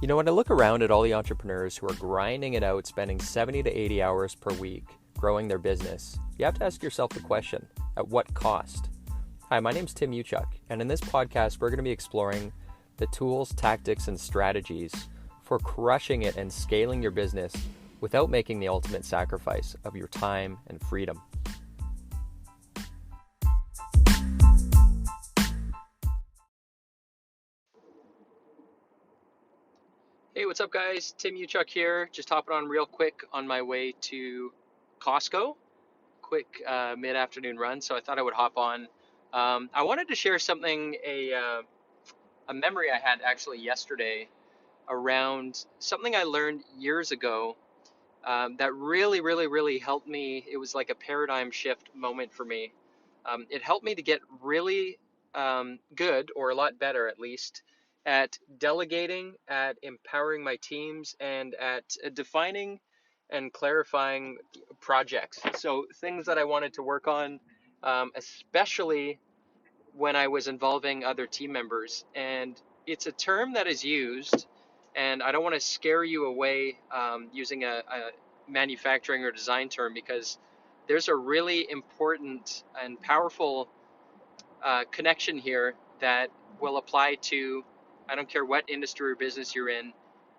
You know, when I look around at all the entrepreneurs who are grinding it out, spending 70 to 80 hours per week growing their business, you have to ask yourself the question, at what cost? Hi, my name's Tim Uchuk, and in this podcast, we're going to be exploring the tools, tactics, and strategies for crushing it and scaling your business without making the ultimate sacrifice of your time and freedom. Hey, what's up, guys? Tim Uchuk here. Just hopping on real quick on my way to Costco. Quick mid-afternoon run, so I thought I would hop on. I wanted to share something, a memory I had actually yesterday around something I learned years ago that really helped me. It was like a paradigm shift moment for me. It helped me to get really good, or a lot better at least, at delegating, at empowering my teams, and at defining and clarifying projects. So things that I wanted to work on, especially when I was involving other team members. And it's a term that is used, and I don't want to scare you away using a manufacturing or design term, because there's a really important and powerful connection here that will apply to, I don't care what industry or business you're in.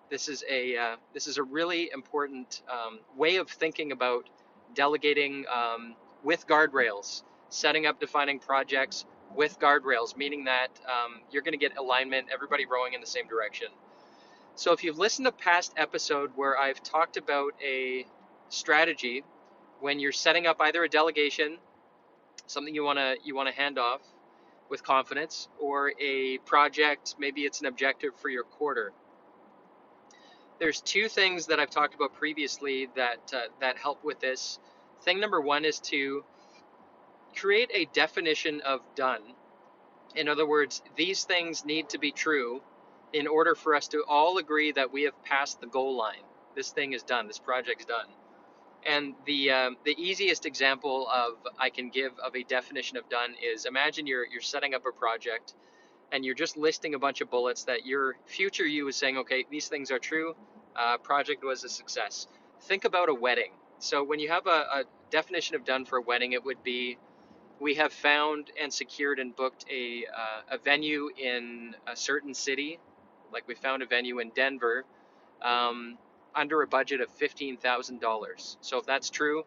This is a really important way of thinking about delegating with guardrails, setting up defining projects with guardrails, meaning that you're going to get alignment, everybody rowing in the same direction. So if you've listened to past episode where I've talked about a strategy when you're setting up either a delegation, something you want to hand off with confidence, or a project, maybe it's an objective for your quarter. There's two things that I've talked about previously that help with this. Thing number one is to create a definition of done. In other words, these things need to be true in order for us to all agree that we have passed the goal line. This thing is done. This project's done. And the easiest example I can give of a definition of done is, imagine you're setting up a project and you're just listing a bunch of bullets that your future you is saying, okay, these things are true. Project was a success. Think about a wedding. So when you have a definition of done for a wedding, it would be, we have found and secured and booked a venue in a certain city. Like we found a venue in Denver under a budget of $15,000. So if that's true,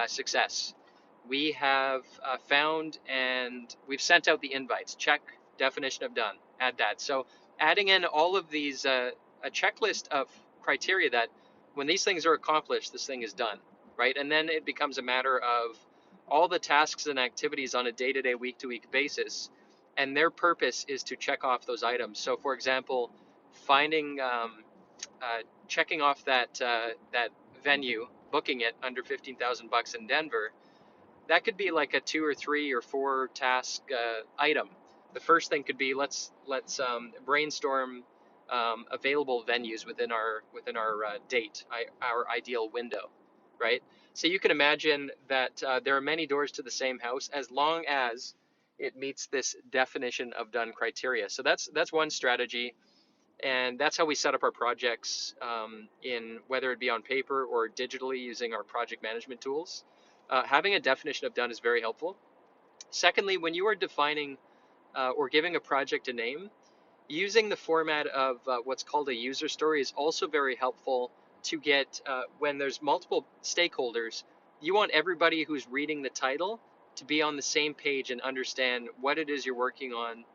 success. We have found and we've sent out the invites. Check, definition of done. Add that. So adding in all of these, a checklist of criteria that when these things are accomplished, this thing is done, right? And then it becomes a matter of all the tasks and activities on a day-to-day, week-to-week basis, and their purpose is to check off those items. So for example, finding checking off that venue, booking it under $15,000 in Denver, that could be like a 2 or 3 or 4 task item. The first thing could be, let's brainstorm available venues within our date, our ideal window, right? So you can imagine that there are many doors to the same house, as long as it meets this definition of done criteria. So that's one strategy. And that's how we set up our projects, in whether it be on paper or digitally using our project management tools. Having a definition of done is very helpful. Secondly, when you are defining or giving a project a name, using the format of what's called a user story is also very helpful to get, when there's multiple stakeholders, you want everybody who's reading the title to be on the same page and understand what it is you're working on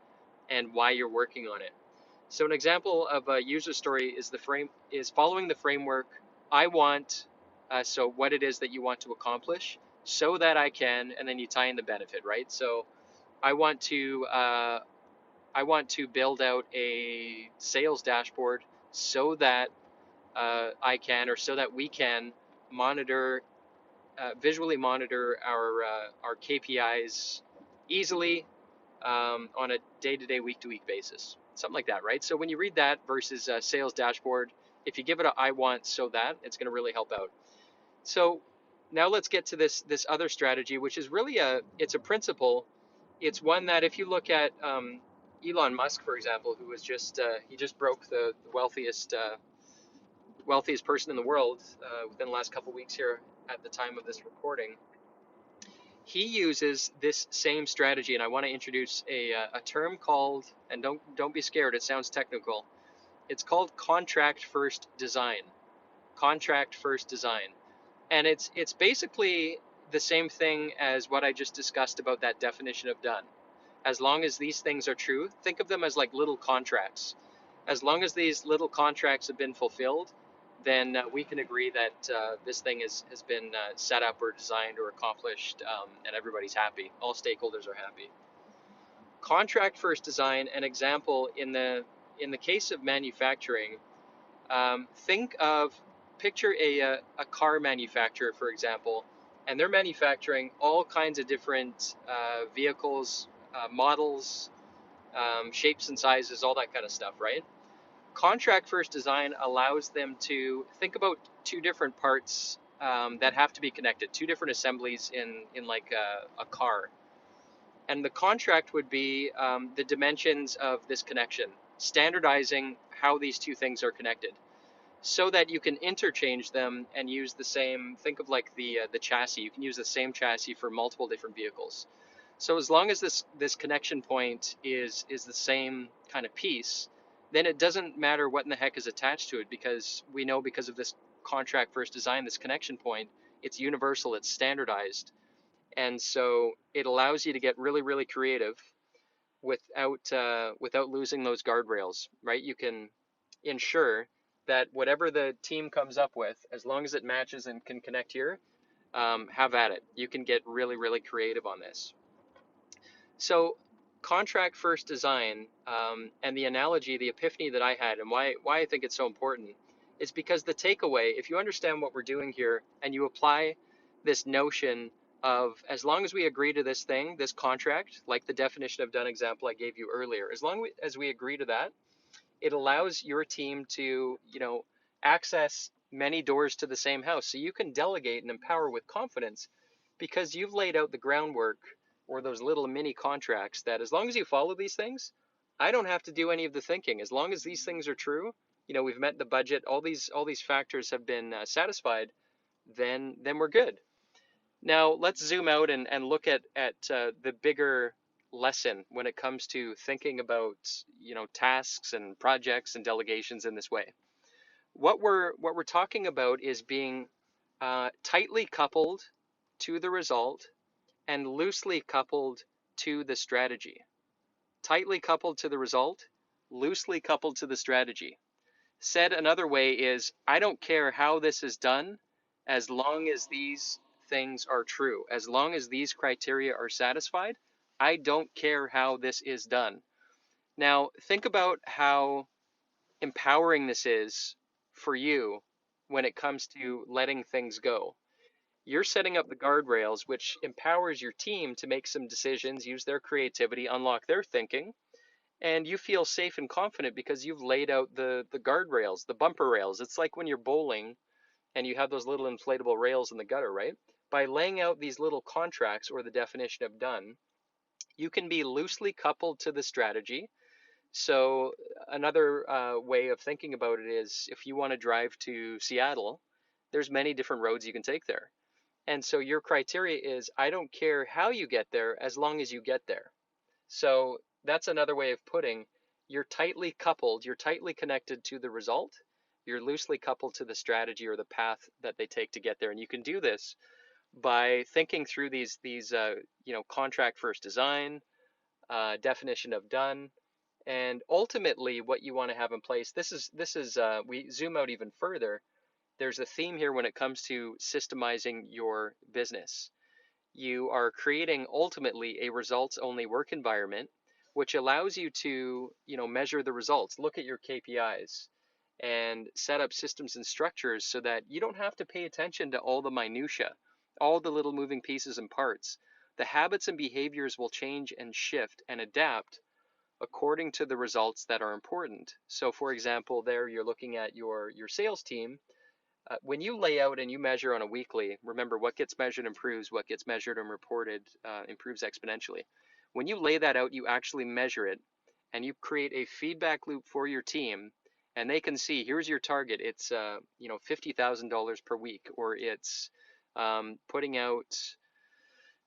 and why you're working on it. So an example of a user story is following the framework. I want, so what it is that you want to accomplish, so that I can, and then you tie in the benefit, right? So I want to build out a sales dashboard so that I can, or so that we can monitor, visually monitor our KPIs easily on a day-to-day, week-to-week basis, something like that, right? So when you read that versus a sales dashboard, if you give it a I want so that, it's going to really help out. So now let's get to this other strategy, which is really it's a principle. It's one that if you look at Elon Musk, for example, who was just he just broke the wealthiest person in the world within the last couple of weeks here at the time of this recording. He uses this same strategy, and I want to introduce a term called, and don't be scared, it sounds technical. It's called contract first design. Contract first design. And it's basically the same thing as what I just discussed about that definition of done. As long as these things are true, think of them as like little contracts. As long as these little contracts have been fulfilled, then we can agree that this thing has been set up or designed or accomplished, and everybody's happy. All stakeholders are happy. Contract first design, an example in the case of manufacturing, think of, picture a car manufacturer, for example, and they're manufacturing all kinds of different vehicles, models, shapes and sizes, all that kind of stuff, right? Contract first design allows them to think about two different parts that have to be connected, two different assemblies in like a car. And the contract would be the dimensions of this connection, standardizing how these two things are connected, so that you can interchange them and use the same. Think of like the chassis. You can use the same chassis for multiple different vehicles. So as long as this connection point is the same kind of piece, then it doesn't matter what in the heck is attached to it, because we know, because of this contract first design, this connection point, it's universal, it's standardized, and so it allows you to get really, really creative without losing those guardrails, right? You can ensure that whatever the team comes up with, as long as it matches and can connect here, have at it. You can get really, really creative on this. So contract first design, and the analogy, the epiphany that I had, and why I think it's so important, is because the takeaway, if you understand what we're doing here and you apply this notion of, as long as we agree to this thing, this contract, like the definition of done example I gave you earlier, as long as we agree to that, it allows your team to, access many doors to the same house. So you can delegate and empower with confidence, because you've laid out the groundwork, or those little mini contracts, that as long as you follow these things, I don't have to do any of the thinking. As long as these things are true, we've met the budget, all these factors have been satisfied, then we're good. Now let's zoom out and look at the bigger lesson when it comes to thinking about tasks and projects and delegations in this way. What we're talking about is being tightly coupled to the result and loosely coupled to the strategy. Tightly coupled to the result, loosely coupled to the strategy. Said another way is, I don't care how this is done, as long as these things are true. As long as these criteria are satisfied, I don't care how this is done. Now, think about how empowering this is for you when it comes to letting things go. You're setting up the guardrails, which empowers your team to make some decisions, use their creativity, unlock their thinking, and you feel safe and confident because you've laid out the guardrails, the bumper rails. It's like when you're bowling and you have those little inflatable rails in the gutter, right? By laying out these little contracts, or the definition of done, you can be loosely coupled to the strategy. So another way of thinking about it is, if you want to drive to Seattle, there's many different roads you can take there. And so your criteria is, I don't care how you get there, as long as you get there. So that's another way of putting, you're tightly coupled, you're tightly connected to the result, you're loosely coupled to the strategy or the path that they take to get there. And you can do this by thinking through these contract first design, definition of done, and ultimately what you want to have in place. This is we zoom out even further. There's a theme here when it comes to systemizing your business. You are creating ultimately a results only work environment, which allows you to, measure the results, look at your KPIs, and set up systems and structures so that you don't have to pay attention to all the minutia, all the little moving pieces and parts. The habits and behaviors will change and shift and adapt according to the results that are important. So for example, there you're looking at your sales team. When you lay out and you measure on a weekly, remember, what gets measured improves, what gets measured and reported improves exponentially. When you lay that out, you actually measure it, and you create a feedback loop for your team, and they can see, here's your target. It's $50,000 per week, or it's putting out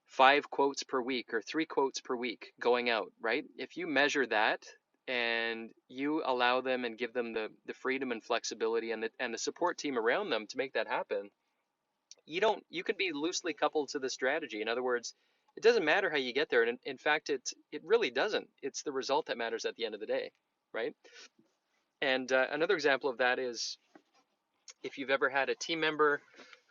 5 quotes per week or 3 quotes per week going out, right? If you measure that and you allow them and give them the freedom and flexibility and the support team around them to make that happen, you can be loosely coupled to the strategy. In other words, it doesn't matter how you get there. And in fact, it really doesn't. It's the result that matters at the end of the day, right? And another example of that is if you've ever had a team member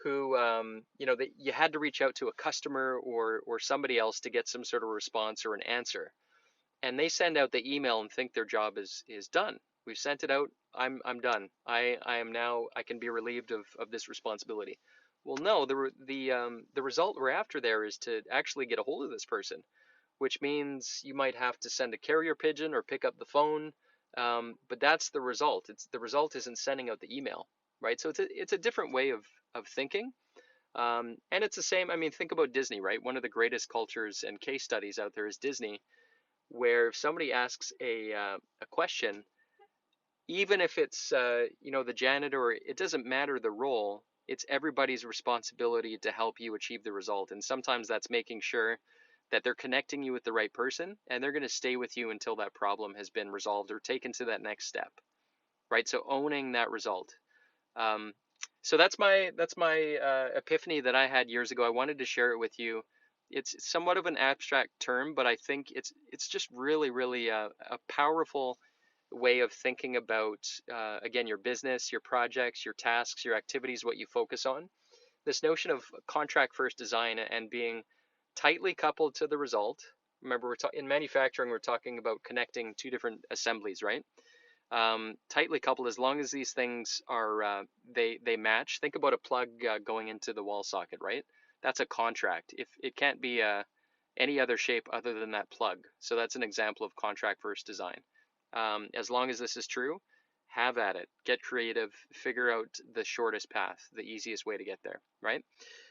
who, that you had to reach out to a customer or somebody else to get some sort of response or an answer, and they send out the email and think their job is done. We've sent it out. I'm done. I am now. I can be relieved of this responsibility. Well, no. The result we're after there is to actually get a hold of this person, which means you might have to send a carrier pigeon or pick up the phone. But that's the result. The result isn't sending out the email, right? So it's a different way of thinking. And it's the same. I mean, think about Disney, right? One of the greatest cultures and case studies out there is Disney, where if somebody asks a question, even if it's the janitor, or it doesn't matter the role, it's everybody's responsibility to help you achieve the result. And sometimes that's making sure that they're connecting you with the right person, and they're going to stay with you until that problem has been resolved or taken to that next step, right? So owning that result. So that's my epiphany that I had years ago. I wanted to share it with you. It's somewhat of an abstract term, but I think it's just really, really a powerful way of thinking about, again, your business, your projects, your tasks, your activities, what you focus on. This notion of contract first design and being tightly coupled to the result. Remember, in manufacturing, we're talking about connecting 2 different assemblies, right? Tightly coupled, as long as these things are they match. Think about a plug going into the wall socket, right? That's a contract. If it can't be any other shape other than that plug. So that's an example of contract first design. As long as this is true, have at it. Get creative. Figure out the shortest path, the easiest way to get there, right?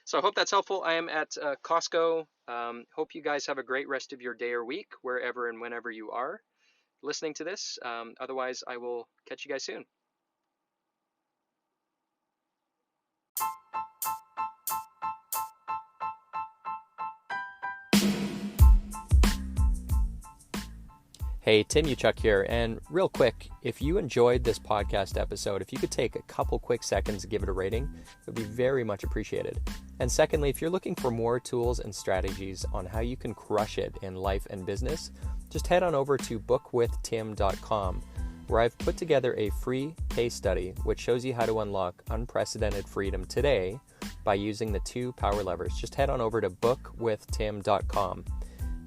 So I hope that's helpful. I am at Costco. Hope you guys have a great rest of your day or week, wherever and whenever you are listening to this. Otherwise, I will catch you guys soon. Hey, Tim Uchuk here, and real quick, if you enjoyed this podcast episode, if you could take a couple quick seconds to give it a rating, it would be very much appreciated. And secondly, if you're looking for more tools and strategies on how you can crush it in life and business, just head on over to bookwithtim.com, where I've put together a free case study which shows you how to unlock unprecedented freedom today by using the 2 power levers. Just head on over to bookwithtim.com.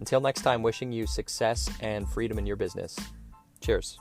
Until next time, wishing you success and freedom in your business. Cheers.